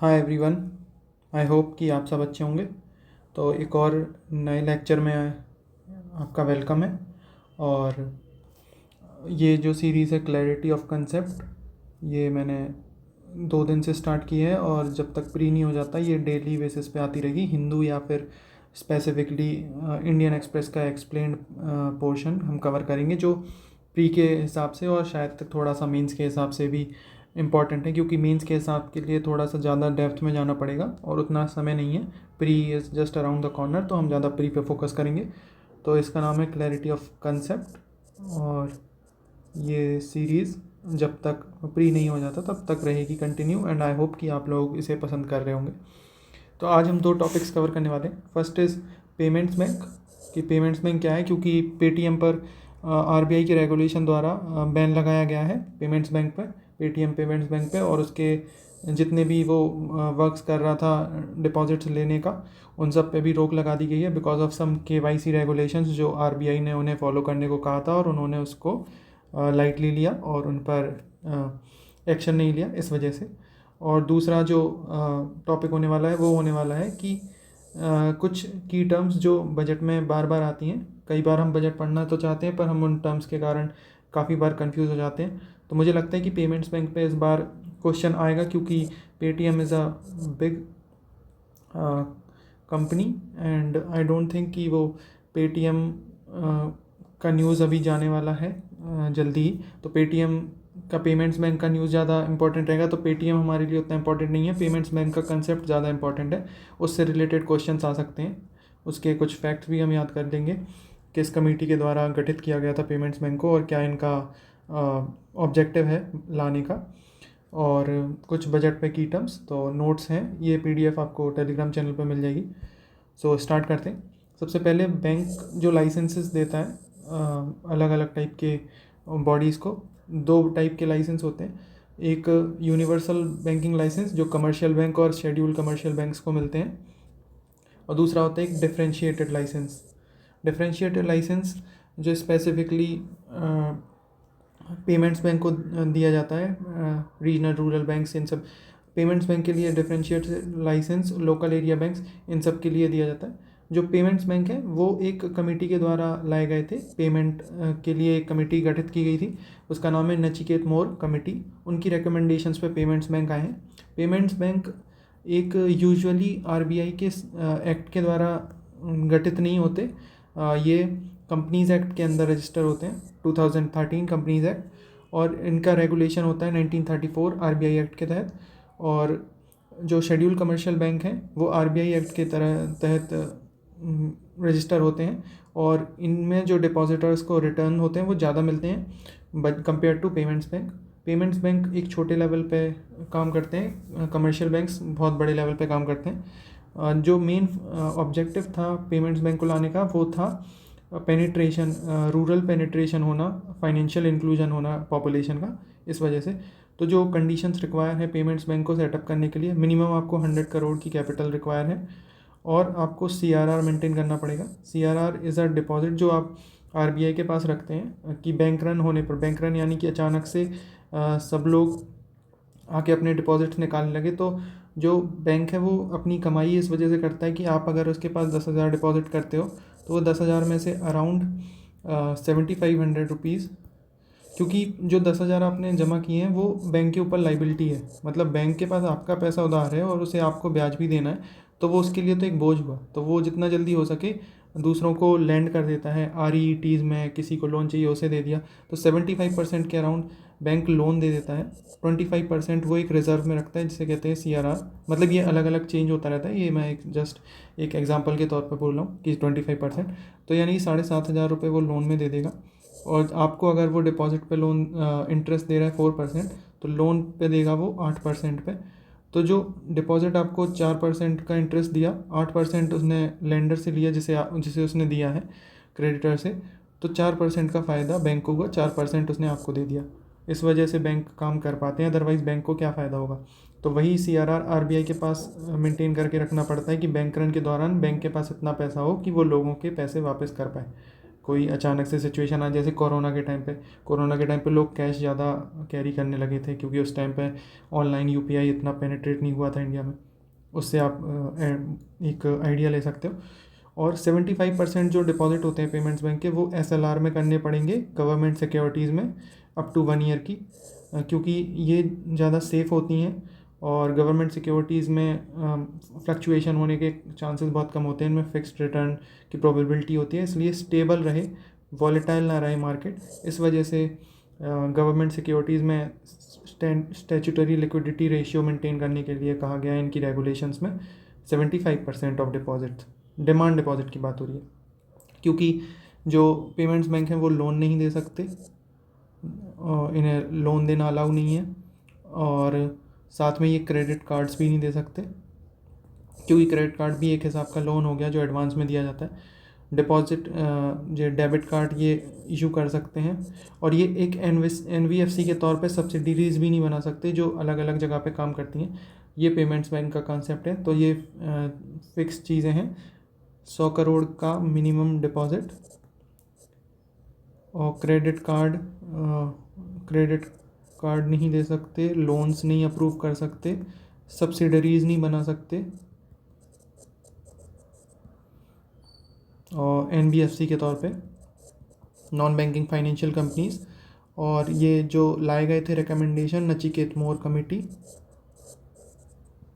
Hi everyone. I hope कि आप सब अच्छे होंगे। तो एक और नए लेक्चर में आपका वेलकम है। और ये जो सीरीज़ है क्लैरिटी ऑफ कंसेप्ट, ये मैंने 2 दिन से स्टार्ट की है और जब तक प्री नहीं हो जाता ये डेली बेसिस पे आती रहेगी। हिंदू या फिर स्पेसिफिकली इंडियन एक्सप्रेस का एक्सप्लेन्ड पोर्शन हम कवर करेंगे, जो प्री के हिसाब से और शायद थोड़ा सा मेंस के हिसाब से भी इम्पॉर्टेंट है, क्योंकि मेंस के हिसाब के लिए थोड़ा सा ज़्यादा डेप्थ में जाना पड़ेगा और उतना समय नहीं है। Pre is just around the corner, तो हम ज़्यादा प्री पे फोकस करेंगे। तो इसका नाम है क्लैरिटी ऑफ कंसेप्ट, और ये सीरीज़ जब तक प्री नहीं हो जाता तब तक रहेगी कंटिन्यू, एंड आई होप कि आप लोग इसे पसंद कर रहे होंगे। तो आज हम 2 टॉपिक्स कवर करने वाले हैं। फर्स्ट इज़ पेमेंट्स बैंक, कि पेमेंट्स बैंक क्या है, क्योंकि पेटीएम पर आरबीआई के रेगुलेशन द्वारा बैन लगाया गया है पेमेंट्स बैंक पर, पेटीएम पेमेंट्स बैंक पे, और उसके जितने भी वो वर्क्स कर रहा था डिपॉजिट्स लेने का, उन सब पे भी रोक लगा दी गई है because of some KYC regulations जो आरबीआई ने उन्हें फॉलो करने को कहा था, और उन्होंने उसको लाइटली लिया और उन पर एक्शन नहीं लिया इस वजह से। और दूसरा जो टॉपिक होने वाला है वो होने वाला है कि कुछ की टर्म्स जो बजट में बार बार आती हैं। कई बार हम बजट पढ़ना तो चाहते हैं पर हम उन टर्म्स के कारण काफ़ी बार कंफ्यूज हो जाते हैं। तो मुझे लगता है कि पेमेंट्स बैंक पे इस बार क्वेश्चन आएगा, क्योंकि Paytm is a big company, and I don't think कि वो पेटीएम का न्यूज़ अभी जाने वाला है जल्दी ही। तो पेटीएम का पेमेंट्स बैंक का न्यूज़ ज़्यादा इंपॉर्टेंट रहेगा, तो पेटीएम हमारे लिए उतना इंपॉर्टेंट नहीं है, पेमेंट्स बैंक का कंसेप्ट ज़्यादा इंपॉर्टेंट है। उससे रिलेटेड क्वेश्चंस आ सकते हैं, उसके कुछ फैक्ट्स भी हम याद कर लेंगे, किस कमेटी के द्वारा गठित किया गया था पेमेंट्स बैंक को और क्या इनका ऑब्जेक्टिव है लाने का, और कुछ बजट पे की टर्म्स। तो नोट्स हैं, ये पीडीएफ आपको टेलीग्राम चैनल पे मिल जाएगी। सो स्टार्ट करते हैं। सबसे पहले बैंक जो लाइसेंसेस देता है अलग अलग टाइप के बॉडीज़ को, 2 टाइप के लाइसेंस होते हैं। एक यूनिवर्सल बैंकिंग लाइसेंस जो कमर्शियल बैंक और शेड्यूल कमर्शियल बैंक्स को मिलते हैं, और दूसरा होता है एक डिफरेंशिएटेड लाइसेंस। डिफरेंशिएटेड लाइसेंस जो स्पेसिफिकली पेमेंट्स बैंक को दिया जाता है, रीजनल रूरल बैंक्स इन सब। पेमेंट्स बैंक के लिए differentiated licence, local area banks इन सब के लिए दिया जाता है। जो पेमेंट्स बैंक है वो एक कमेटी के द्वारा लाए गए थे, पेमेंट के लिए एक कमेटी गठित की गई थी, उसका नाम है नचिकेत मोर कमेटी। उनकी रिकमेंडेशंस पे पेमेंट्स बैंक आए हैं। पेमेंट्स बैंक एक यूजुअली आरबीआई के एक्ट के द्वारा गठित नहीं होते, ये कंपनीज़ एक्ट के अंदर रजिस्टर होते हैं, 2013 कंपनीज़ एक्ट, और इनका रेगुलेशन होता है 1934 आरबीआई एक्ट के तहत। और जो शेड्यूल कमर्शियल बैंक हैं वो आरबीआई एक्ट के तहत रजिस्टर होते हैं, और इनमें जो डिपॉजिटर्स को रिटर्न होते हैं वो ज़्यादा मिलते हैं compare to payments bank. Payments bank एक छोटे लेवल पे काम करते हैं, कमर्शियल बैंक्स बहुत बड़े लेवल पे काम करते हैं। जो मेन ऑब्जेक्टिव था पेमेंट्स बैंक को लाने का वो था पेनिट्रेशन, रूरल पेनिट्रेशन होना, फाइनेंशियल इंक्लूजन होना पॉपुलेशन का। इस वजह से तो जो कंडीशंस रिक्वायर है पेमेंट्स बैंक को सेटअप करने के लिए, मिनिमम आपको 100 करोड़ की कैपिटल रिक्वायर है, और आपको सीआरआर मेंटेन करना पड़ेगा। सीआरआर इज़ अ डिपॉजिट जो आप आरबीआई के पास रखते हैं कि बैंक रन होने पर, बैंक रन यानी कि अचानक से सब लोग आके अपने डिपॉजिट्स निकालने लगे, तो जो बैंक है वो अपनी कमाई इस वजह से करता है कि आप अगर उसके पास 10,000 डिपॉजिट करते हो तो वो 10,000 में से अराउंड 7,500 रुपीज़, क्योंकि जो 10,000 आपने जमा किए हैं वो बैंक के ऊपर लाइबिलिटी है, मतलब बैंक के पास आपका पैसा उधार है और उसे आपको ब्याज भी देना है, तो वो उसके लिए तो एक बोझ हुआ। तो वो जितना जल्दी हो सके दूसरों को लैंड कर देता है, आरईटीज़ में किसी को लोन चाहिए उसे दे दिया। तो 75% के अराउंड बैंक लोन दे देता है, 25% वो एक रिजर्व में रखता है जिसे कहते हैं सीआरआर। मतलब ये अलग अलग चेंज होता रहता है, ये मैं एक जस्ट एक एग्जांपल के तौर पर बोल रहा हूँ कि 25%, तो यानी 7,500 रुपये वो लोन में दे देगा। और आपको अगर वो डिपॉजिट पे लोन इंटरेस्ट दे रहा है 4%, तो लोन पे देगा वो 8% पे। तो जो डिपॉजिट आपको 4% का इंटरेस्ट दिया, 8% उसने लेंडर से लिया जिसे उसने दिया है क्रेडिटर से, तो 4% का फ़ायदा बैंक को हुआ, 4% उसने आपको दे दिया। इस वजह से बैंक काम कर पाते हैं, अदरवाइज़ बैंक को क्या फ़ायदा होगा। तो वही सीआरआर आरबीआई के पास मेंटेन करके रखना पड़ता है कि बैंक रन के दौरान बैंक के पास इतना पैसा हो कि वो लोगों के पैसे वापस कर पाए। कोई अचानक से सिचुएशन आ, जैसे कोरोना के टाइम पे लोग कैश ज़्यादा कैरी करने लगे थे, क्योंकि उस टाइम पे ऑनलाइन यूपीआई इतना पेनिट्रेट नहीं हुआ था इंडिया में। उससे आप एक आइडिया ले सकते हो। और 75% जो डिपॉजिट होते हैं पेमेंट्स बैंक के, वो एसएलआर में करने पड़ेंगे गवर्नमेंट सिक्योरिटीज़ में अप टू 1 ईयर की, क्योंकि ये ज़्यादा सेफ़ होती हैं और गवर्नमेंट सिक्योरिटीज़ में फ्लक्चुएशन होने के चांसेस बहुत कम होते हैं, इनमें फिक्स्ड रिटर्न की प्रोबेबिलिटी होती है, इसलिए स्टेबल रहे, वॉलेटाइल ना रहे मार्केट। इस वजह से गवर्नमेंट सिक्योरिटीज़ में स्टैट्यूटरी लिक्विडिटी रेशियो मेंटेन करने के लिए कहा गया है इनकी रेगुलेशंस में 75% ऑफ डिपॉजिट, डिमांड डिपॉजिट की बात हो रही है, क्योंकि जो पेमेंट्स बैंक हैं वो लोन नहीं दे सकते, इन्हें लोन देना अलाउ नहीं है, और साथ में ये क्रेडिट कार्ड्स भी नहीं दे सकते, क्योंकि क्रेडिट कार्ड भी एक हिसाब का लोन हो गया जो एडवांस में दिया जाता है। डिपॉजिट जो डेबिट कार्ड ये इशू कर सकते हैं, और ये एक एनबीएफसी के तौर पे सब्सिडीज भी नहीं बना सकते जो अलग अलग जगह पे काम करती हैं। ये पेमेंट्स बैंक का कॉन्सेप्ट है। तो ये फिक्स चीज़ें हैं, 100 करोड़ का मिनिमम डिपॉजिट, और क्रेडिट कार्ड नहीं दे सकते, लोन्स नहीं अप्रूव कर सकते, सब्सिडरीज नहीं बना सकते, और एनबीएफसी के तौर पे नॉन बैंकिंग फाइनेंशियल कंपनीज। और ये जो लाए गए थे रिकमेंडेशन नचिकेत मोर कमेटी,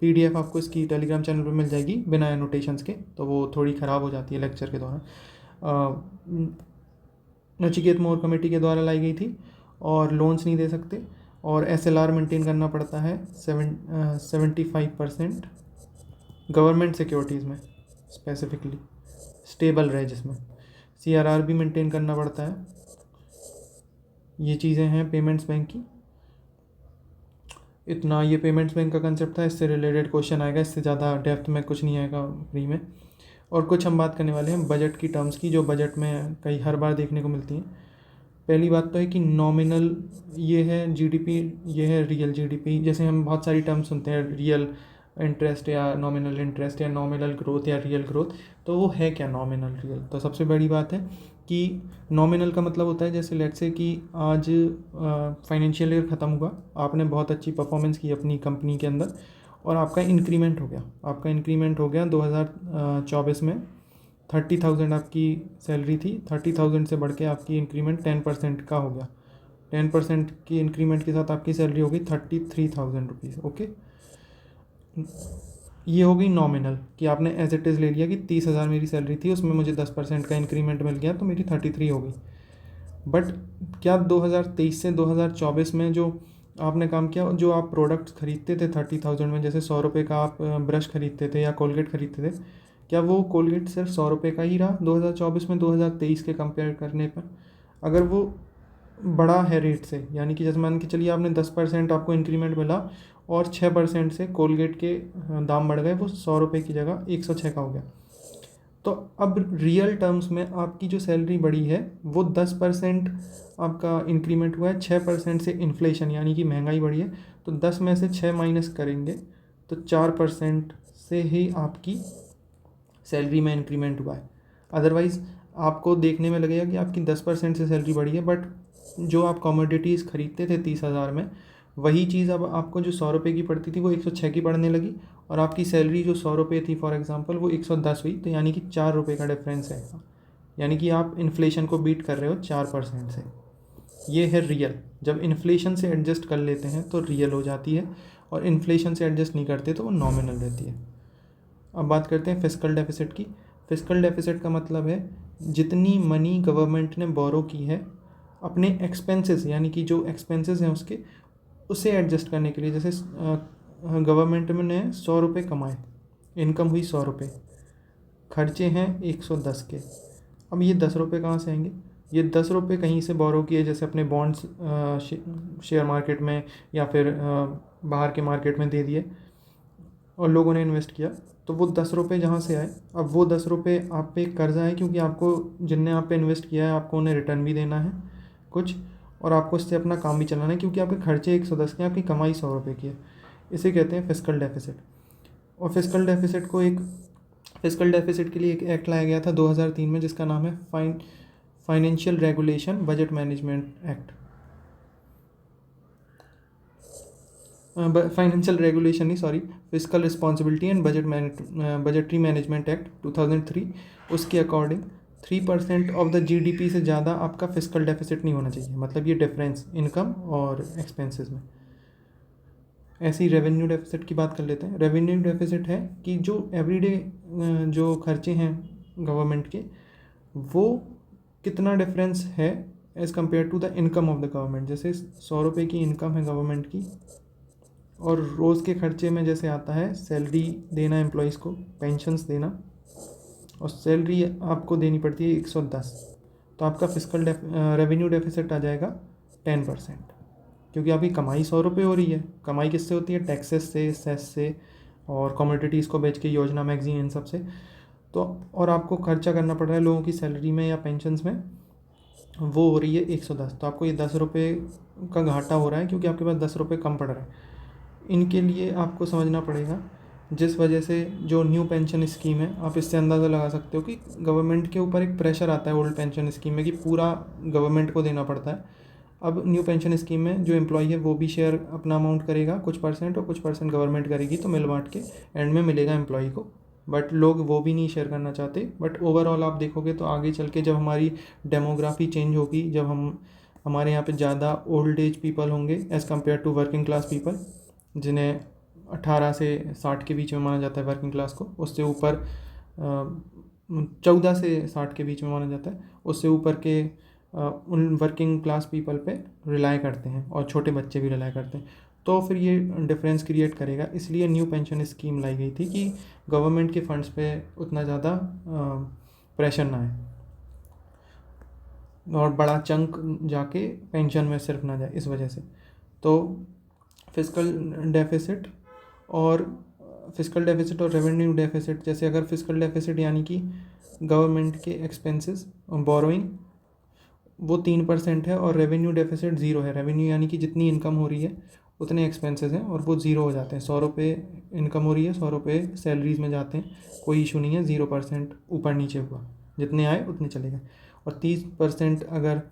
पीडीएफ आपको इसकी टेलीग्राम चैनल पे मिल जाएगी बिना एनोटेशंस के, तो वो थोड़ी ख़राब हो जाती है लेक्चर के दौरान। नचिकेत मोर कमेटी के द्वारा लाई गई थी, और लोन्स नहीं दे सकते, और एसएलआर मेंटेन करना पड़ता है 75% गवर्नमेंट सिक्योरिटीज़ में स्पेसिफिकली स्टेबल रहे, जिसमें सीआरआर भी मेंटेन करना पड़ता है। ये चीज़ें हैं पेमेंट्स बैंक की। इतना ये पेमेंट्स बैंक का कंसेप्ट था, इससे रिलेटेड क्वेश्चन आएगा, इससे ज़्यादा डेप्थ में कुछ नहीं आएगा फ्री में। और कुछ हम बात करने वाले हैं बजट की टर्म्स की, जो बजट में कई हर बार देखने को मिलती हैं। पहली बात तो है कि नॉमिनल ये है जीडीपी, ये है रियल जीडीपी। जैसे हम बहुत सारी टर्म्स सुनते हैं, रियल इंटरेस्ट या नॉमिनल इंटरेस्ट या नॉमिनल ग्रोथ या रियल ग्रोथ, तो वो है क्या नॉमिनल रियल? तो सबसे बड़ी बात है कि नॉमिनल का मतलब होता है, जैसे लेट्स से कि आज फाइनेंशियल ईयर ख़त्म हुआ, आपने बहुत अच्छी परफॉर्मेंस की अपनी कंपनी के अंदर, और आपका इंक्रीमेंट हो गया 2024 में 30,000 आपकी सैलरी थी, 30,000 से बढ़ के आपकी इंक्रीमेंट 10% का हो गया, 10% की इंक्रीमेंट के साथ आपकी सैलरी हो गई 33,000 रुपीज़। ओके, ये हो गई नॉमिनल, कि आपने एज इट इज़ ले लिया कि 30,000 मेरी सैलरी थी, उसमें मुझे 10% का इंक्रीमेंट मिल गया तो मेरी 33 हो गई। बट क्या 2023 से 2024 में जो आपने काम किया, जो आप प्रोडक्ट्स खरीदते थे 30,000 में, जैसे 100 रुपये का आप ब्रश खरीदते थे या कोलगेट खरीदते थे, क्या वो कोलगेट सिर्फ 100 रुपये का ही रहा 2024 में 2023 के कंपेयर करने पर? अगर वो बड़ा है रेट से, यानी कि जैसे मान के चलिए आपने 10% आपको इंक्रीमेंट मिला और 6% से कोलगेट के दाम बढ़ गए, वो 100 रुपये की जगह 106 का हो गया, तो अब रियल टर्म्स में आपकी जो सैलरी बढ़ी है वो 10% आपका इंक्रीमेंट हुआ है, 6% से इन्फ्लेशन यानी कि महंगाई बढ़ी है, तो 10 में से 6 माइनस करेंगे तो 4% से ही आपकी सैलरी में इंक्रीमेंट हुआ है। अदरवाइज़ आपको देखने में लगेगा कि आपकी 10% से सैलरी बढ़ी है, बट जो आप कमोडिटीज़ खरीदते थे 30,000 में, वही चीज़ अब आपको जो 100 रुपये की पड़ती थी वो 106 की पड़ने लगी, और आपकी सैलरी जो 100 रुपये थी फॉर एग्जांपल वो 110 हुई, तो यानी कि 4 रुपये का डिफरेंस है, यानी कि आप इन्फ्लेशन को बीट कर रहे हो 4% से। ये है रियल। जब इन्फ्लेशन से एडजस्ट कर लेते हैं तो रियल हो जाती है, और इन्फ्लेशन से एडजस्ट नहीं करते तो वो नॉमिनल रहती है। अब बात करते हैं फिस्कल डेफिसिट की। फिस्कल डेफिसिट का मतलब है जितनी मनी गवर्नमेंट ने बोरो की है अपने एक्सपेंसेस, यानी कि जो एक्सपेंसेस हैं उसके, उसे एडजस्ट करने के लिए। जैसे गवर्नमेंट में ने 100 रुपये कमाए, इनकम हुई 100 रुपये, खर्चे हैं 110 के, अब ये 10 रुपये कहाँ से आएंगे? ये 10 रुपये कहीं से बोरो किए, जैसे अपने बॉन्ड्स शेयर मार्केट में या फिर बाहर के मार्केट में दे दिए और लोगों ने इन्वेस्ट किया, तो वो 10 रुपये जहाँ से आए, अब वो 10 रुपये आप पे कर्जा है, क्योंकि आपको जिनने आप पे इन्वेस्ट किया है आपको उन्हें रिटर्न भी देना है कुछ, और आपको इससे अपना काम भी चलाना है, क्योंकि आपके खर्चे 110 के, आपकी कमाई 100 रुपये की है। इसे कहते हैं फिस्कल डेफिसिट। और फिस्कल डेफिसिट के लिए एक एक्ट लाया गया था 2003 में, जिसका नाम है financial regulation budget management act, financial regulation नहीं sorry, physical responsibility and budgetary management act 2003, उसके अकॉर्डिंग 3% ऑफ द जीडीपी से ज़्यादा आपका फिजिकल डेफिसिट नहीं होना चाहिए, मतलब ये डिफरेंस इनकम और एक्सपेंसेस में। ऐसी रेवेन्यू डेफिसिट की बात कर लेते हैं। रेवेन्यू डेफिसिट है कि जो एवरीडे जो खर्चे हैं गवर्नमेंट के, वो कितना डिफरेंस है as compare to the income of the government. जैसे 100 रुपये की इनकम है गवर्नमेंट की, और रोज़ के खर्चे में जैसे आता है सैलरी देना एम्प्लॉयज़ को, पेंशन्स देना, और सैलरी आपको देनी पड़ती है 110, तो आपका फिजिकल रेवेन्यू डेफिसिट आ जाएगा 10%, क्योंकि आपकी कमाई 100 रुपये हो रही है। कमाई किससे होती है? टैक्सेस से, सेस से, और कमोडिटीज़ को बेच के, योजना मैगजीन, इन सब से। तो और आपको खर्चा करना पड़ रहा है लोगों की सैलरी में या पेंशन्स में, वो हो रही है 110, तो आपको ये 10 रुपये का घाटा हो रहा है, क्योंकि आपके पास 10 रुपये कम पड़ रहा है। इनके लिए आपको समझना पड़ेगा, जिस वजह से जो न्यू पेंशन स्कीम है, आप इससे अंदाज़ा लगा सकते हो कि गवर्नमेंट के ऊपर एक प्रेशर आता है ओल्ड पेंशन स्कीम में कि पूरा गवर्नमेंट को देना पड़ता है। अब न्यू पेंशन स्कीम में जो एम्प्लॉई है वो भी शेयर अपना अमाउंट करेगा कुछ परसेंट, और कुछ परसेंट गवर्नमेंट करेगी, तो मिल बांट के एंड में मिलेगा एम्प्लॉई को। बट लोग वो भी नहीं शेयर करना चाहते। बट ओवरऑल आप देखोगे तो आगे चल के जब हमारी डेमोग्राफी चेंज होगी, जब हमारे यहाँ पे ज़्यादा ओल्ड एज पीपल होंगे as compare to working class people, जिन्हें 18 से 60 के बीच में माना जाता है वर्किंग क्लास को, उससे ऊपर 14 से 60 के बीच में माना जाता है, उससे ऊपर के उन वर्किंग क्लास पीपल पे रिलाई करते हैं, और छोटे बच्चे भी रिलाई करते हैं। तो फिर ये डिफरेंस क्रिएट करेगा, इसलिए न्यू पेंशन स्कीम लाई गई थी कि गवर्नमेंट के फंड्स पे उतना ज़्यादा प्रेशर ना आए, और बड़ा चंक जाके पेंशन में सिर्फ ना जाए, इस वजह से। तो फिजिकल डेफिसिट और रेवेन्यू डेफिसिट, जैसे अगर फिजिकल डेफिसिट यानी कि गवर्नमेंट के एक्सपेंसेस बोरोइंग, वो 3% है, और रेवेन्यू डेफिसिट 0 है। रेवेन्यू यानी कि जितनी इनकम हो रही है उतने एक्सपेंसेस हैं, और वो 0 हो जाते हैं। 100 रुपये इनकम हो रही है, 100 रुपये सैलरीज में जाते हैं, कोई इशू नहीं है, 0% ऊपर नीचे हुआ, जितने आए उतने चले गए। और 30% अगर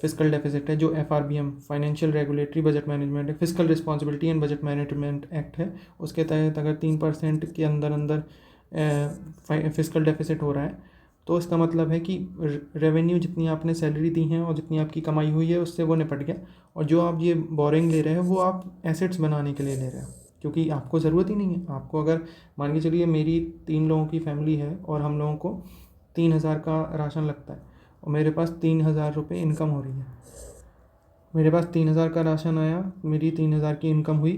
फिजिकल डेफिसिट है, जो FRBM, financial regulatory budget management, physical responsibility and budget management act है, उसके तहत अगर 3% के अंदर फिजिकल डेफिसिट हो रहा है, तो इसका मतलब है कि रेवेन्यू जितनी आपने सैलरी दी है और जितनी आपकी कमाई हुई है उससे वो निपट गया, और जो आप ये बोरिंग ले रहे हैं वो आप एसेट्स बनाने के लिए ले रहे हो, क्योंकि आपको ज़रूरत ही नहीं है। आपको अगर मान के चलिए मेरी 3 लोगों की फैमिली है और हम लोगों को 3000 का राशन लगता है, और मेरे पास 3000 रुपये इनकम हो रही है, मेरे पास 3000 का राशन आया, मेरी 3000 की इनकम हुई,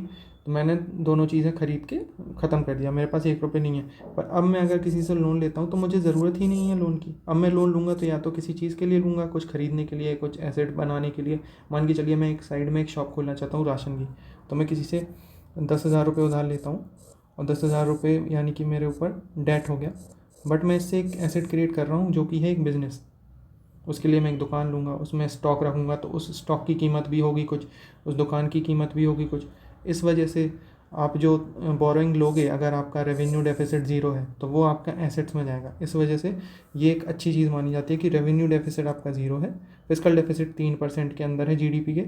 तो मैंने दोनों चीज़ें खरीद के ख़त्म कर दिया, मेरे पास 1 रुपये नहीं है। पर अब मैं अगर किसी से लोन लेता हूँ तो मुझे ज़रूरत ही नहीं है लोन की। अब मैं लोन लूँगा तो या तो किसी चीज़ के लिए लूँगा, कुछ ख़रीदने के लिए, कुछ एसेट बनाने के लिए। मान के चलिए मैं एक साइड में एक शॉप खोलना चाहता हूँ राशन की, तो मैं किसी से 10,000 रुपये उधार लेता हूँ, और 10,000 रुपये यानी कि मेरे ऊपर डेट हो गया। बट मैं इससे एक एसेट क्रिएट कर रहा हूँ जो कि है एक बिज़नेस। उसके लिए मैं एक दुकान लूँगा, उसमें स्टॉक रखूँगा, तो उस स्टॉक की कीमत भी होगी कुछ, उस दुकान की कीमत भी होगी कुछ। इस वजह से आप जो बोरोइंग लोगे, अगर आपका रेवेन्यू डेफिसिट 0 है तो वो आपका एसेट्स में जाएगा। इस वजह से ये एक अच्छी चीज़ मानी जाती है कि रेवेन्यू डेफिसिट आपका 0 है, फिजिकल डेफिसिट 3% के अंदर है जीडीपी के,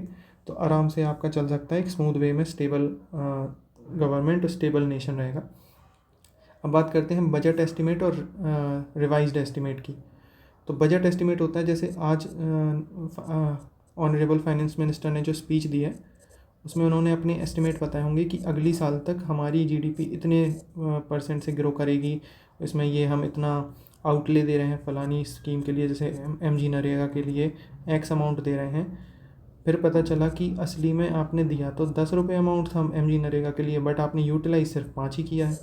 तो आराम से आपका चल सकता है एक स्मूथ वे में, स्टेबल गवर्नमेंट, स्टेबल नेशन रहेगा। अब बात करते हैं बजट एस्टिमेट और रिवाइज्ड एस्टिमेट की। तो बजट एस्टिमेट होता है, जैसे आज ऑनरेबल फाइनेंस मिनिस्टर ने जो स्पीच दी है उसमें उन्होंने अपने एस्टिमेट बताए होंगे कि अगली साल तक हमारी जीडीपी इतने % से ग्रो करेगी, इसमें ये हम इतना आउटले दे रहे हैं फलानी स्कीम के लिए, जैसे MG नरेगा के लिए एक्स अमाउंट दे रहे हैं। फिर पता चला कि असली में आपने दिया तो 10 रुपये अमाउंट था MG नरेगा के लिए, बट आपने यूटिलाइज सिर्फ 5 ही किया है।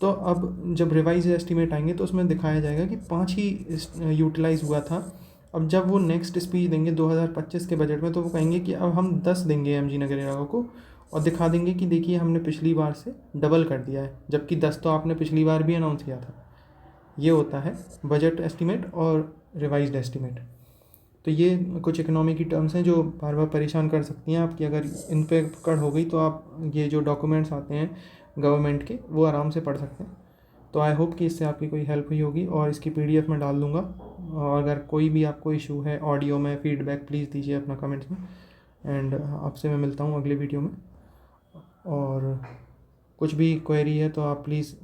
तो अब जब रिवाइज एस्टिमेट आएंगे तो उसमें दिखाया जाएगा कि 5 ही यूटिलाइज़ हुआ था। अब जब वो नेक्स्ट स्पीच देंगे 2025 के बजट में, तो वो कहेंगे कि अब हम 10 देंगे MG नरेगा को, और दिखा देंगे कि देखिए हमने पिछली बार से डबल कर दिया है, जबकि 10 तो आपने पिछली बार भी अनाउंस किया था। ये होता है बजट एस्टिमेट और रिवाइज्ड एस्टिमेट। तो ये कुछ इकोनॉमी की टर्म्स हैं जो बार बार परेशान कर सकती हैं आपकी। अगर इन पे पकड़ हो गई तो आप ये जो डॉक्यूमेंट्स आते हैं गवर्नमेंट के, वो आराम से पढ़ सकते हैं। तो आई होप कि इससे आपकी कोई हेल्प हुई होगी, और इसकी PDF मैं डाल दूँगा और अगर कोई भी आपको इशू है ऑडियो में, फीडबैक प्लीज़ दीजिए अपना कमेंट्स में। एंड आपसे मैं मिलता हूँ अगले वीडियो में। और कुछ भी क्वेरी है तो आप प्लीज़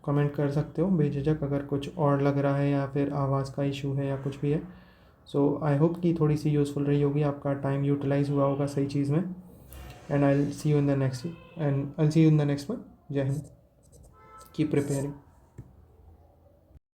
कमेंट कर सकते हो बेझिझक, अगर कुछ और लग रहा है या फिर आवाज़ का इशू है या कुछ भी है। सो आई होप कि थोड़ी सी यूज़फुल रही होगी, आपका टाइम यूटिलाइज हुआ होगा सही चीज़ में। And I will see you in the next one. जय हिंद। Keep preparing.